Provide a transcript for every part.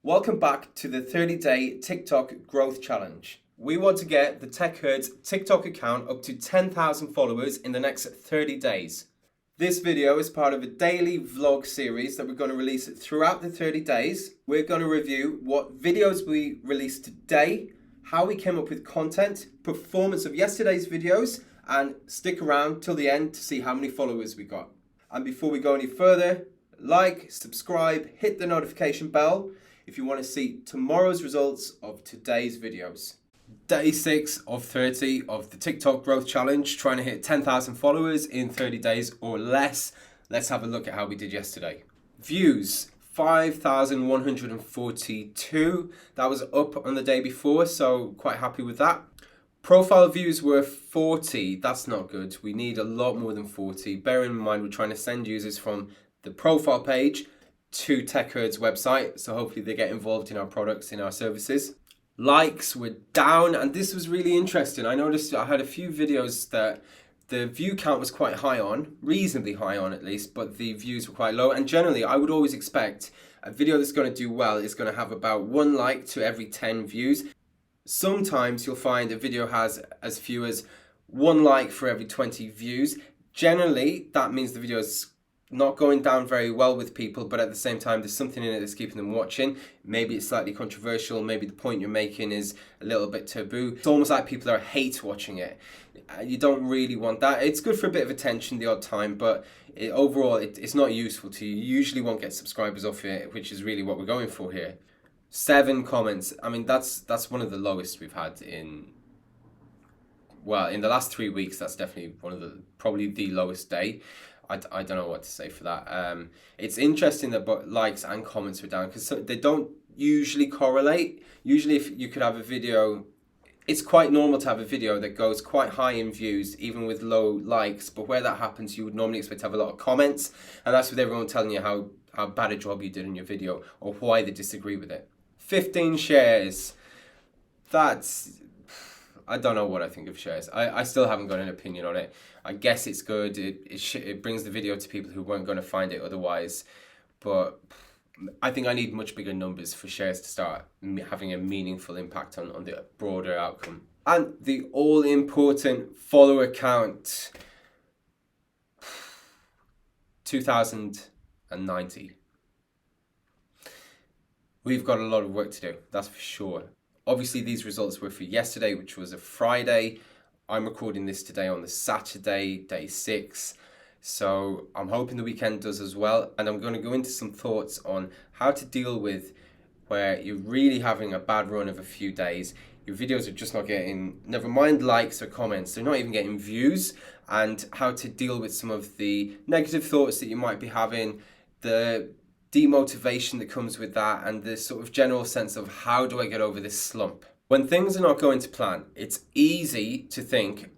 Welcome back to the 30-day TikTok growth challenge. We want to get the TechHerd's TikTok account up to 10,000 followers in the next 30 days. This video is part of a daily vlog series that we're going to release throughout the 30 days. We're going to review what videos we released today, how we came up with content, performance of yesterday's videos, and stick around till the end to see how many followers we got. And before we go any further, like, subscribe, hit the notification bell if you want to see tomorrow's results of today's videos. Day 6 of 30 of the TikTok growth challenge, trying to hit 10,000 followers in 30 days or less. Let's have a look at how we did yesterday. Views, 5,142. That was up on the day before, so quite happy with that. Profile views were 40. That's not good. We need a lot more than 40. Bear in mind, we're trying to send users from the profile page to TechHerd's website, so hopefully they get involved in our products, in our services. Likes were down, and this was really interesting. I noticed I had a few videos that the view count was quite high on, reasonably high on at least, but the views were quite low. And generally, I would always expect a video that's going to do well is going to have about 1 like to every 10 views. Sometimes you'll find a video has as few as 1 like for every 20 views. Generally, that means the video is not going down very well with people, but at the same time there's something in it that's keeping them watching. Maybe it's slightly controversial, maybe the point you're making is a little bit taboo. It's almost like people are hate watching it. You don't really want that. It's good for a bit of attention the odd time, but overall it's not useful to you. You usually won't get subscribers off it, which is really what we're going for here. 7 comments. I mean, that's one of the lowest we've had in the last 3 weeks. That's definitely probably the lowest day. I don't know what to say for that. It's interesting that both likes and comments were down because they don't usually correlate. Usually if you could have a video, it's quite normal to have a video that goes quite high in views, even with low likes. But where that happens, you would normally expect to have a lot of comments. And that's with everyone telling you how bad a job you did in your video or why they disagree with it. 15 shares. I don't know what I think of shares. I still haven't got an opinion on it. I guess it's good. It brings the video to people who weren't going to find it otherwise. But I think I need much bigger numbers for shares to start having a meaningful impact on the broader outcome. And the all-important follower count. 2,090. We've got a lot of work to do, that's for sure. Obviously, these results were for yesterday, which was a Friday. I'm recording this today on the Saturday, day 6. So I'm hoping the weekend does as well. And I'm going to go into some thoughts on how to deal with where you're really having a bad run of a few days. Your videos are just not getting, never mind likes or comments, they're not even getting views. And how to deal with some of the negative thoughts that you might be having, the demotivation that comes with that, and this sort of general sense of how do I get over this slump. When things are not going to plan, it's easy to think,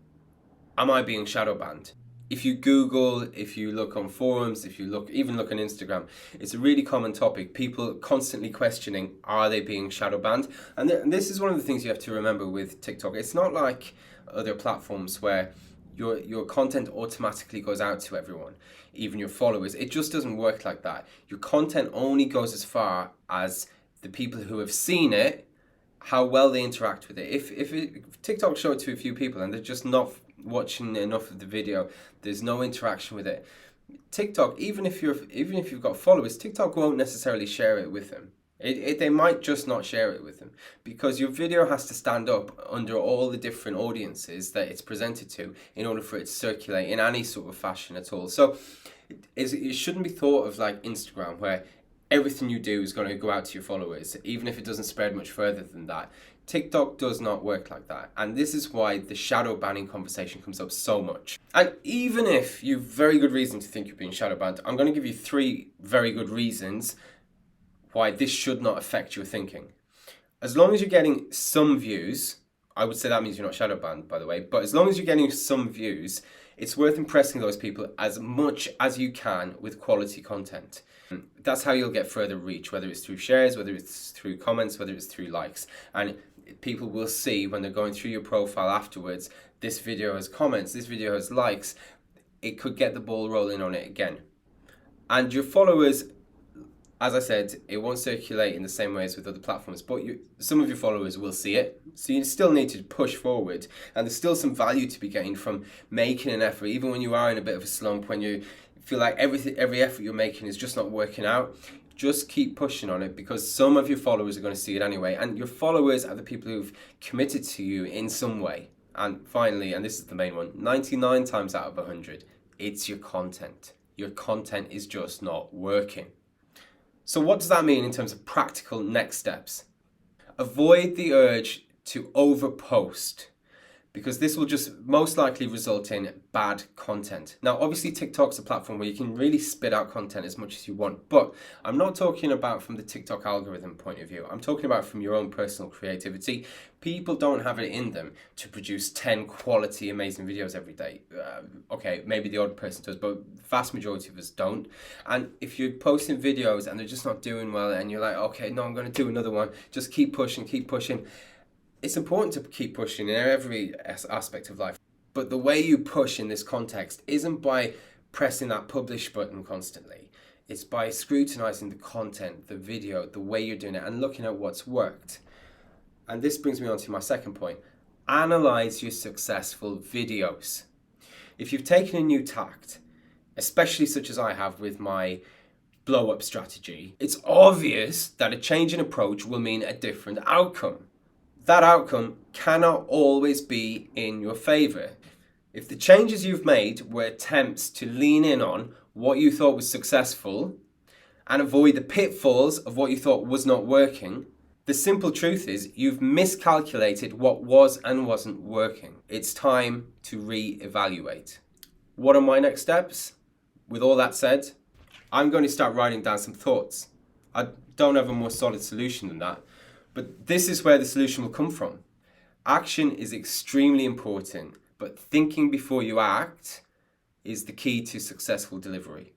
am I being shadow banned? If you Google, if you look on forums, if you even look on Instagram, it's a really common topic. People constantly questioning, are they being shadow banned? And this is one of the things you have to remember with TikTok. It's not like other platforms where your content automatically goes out to everyone, even your followers. It just doesn't work like that. Your content only goes as far as the people who have seen it, how well they interact with it. If TikTok showed it to a few people and they're just not watching enough of the video, there's no interaction with it. TikTok, even if you've got followers, TikTok won't necessarily share it with them. They might just not share it with them because your video has to stand up under all the different audiences that it's presented to in order for it to circulate in any sort of fashion at all. So it shouldn't be thought of like Instagram where everything you do is going to go out to your followers, even if it doesn't spread much further than that. TikTok does not work like that. And this is why the shadow banning conversation comes up so much. And even if you've very good reason to think you're being shadow banned, I'm going to give you 3 very good reasons why this should not affect your thinking. As long as you're getting some views, I would say that means you're not shadow banned, by the way, but as long as you're getting some views, it's worth impressing those people as much as you can with quality content. That's how you'll get further reach, whether it's through shares, whether it's through comments, whether it's through likes. And people will see when they're going through your profile afterwards, this video has comments, this video has likes. It could get the ball rolling on it again. And your followers As I said, it won't circulate in the same way as with other platforms, but some of your followers will see it. So you still need to push forward, and there's still some value to be gained from making an effort, even when you are in a bit of a slump, when you feel like every effort you're making is just not working out. Just keep pushing on it, because some of your followers are going to see it anyway, and your followers are the people who've committed to you in some way. And finally, and this is the main one, 99 times out of 100, it's your content. Your content is just not working. So what does that mean in terms of practical next steps? Avoid the urge to overpost, because this will just most likely result in bad content. Now, obviously TikTok's a platform where you can really spit out content as much as you want, but I'm not talking about from the TikTok algorithm point of view. I'm talking about from your own personal creativity. People don't have it in them to produce 10 quality, amazing videos every day. Okay, maybe the odd person does, but the vast majority of us don't. And if you're posting videos and they're just not doing well, and you're like, okay, no, I'm going to do another one, just keep pushing, keep pushing. It's important to keep pushing in every aspect of life, but the way you push in this context isn't by pressing that publish button constantly. It's by scrutinizing the content, the video, the way you're doing it, and looking at what's worked. And this brings me on to my second point. Analyze your successful videos. If you've taken a new tact, especially such as I have with my blow up strategy, it's obvious that a change in approach will mean a different outcome. That outcome cannot always be in your favor. If the changes you've made were attempts to lean in on what you thought was successful and avoid the pitfalls of what you thought was not working, the simple truth is you've miscalculated what was and wasn't working. It's time to re-evaluate. What are my next steps? With all that said, I'm going to start writing down some thoughts. I don't have a more solid solution than that. But this is where the solution will come from. Action is extremely important, but thinking before you act is the key to successful delivery.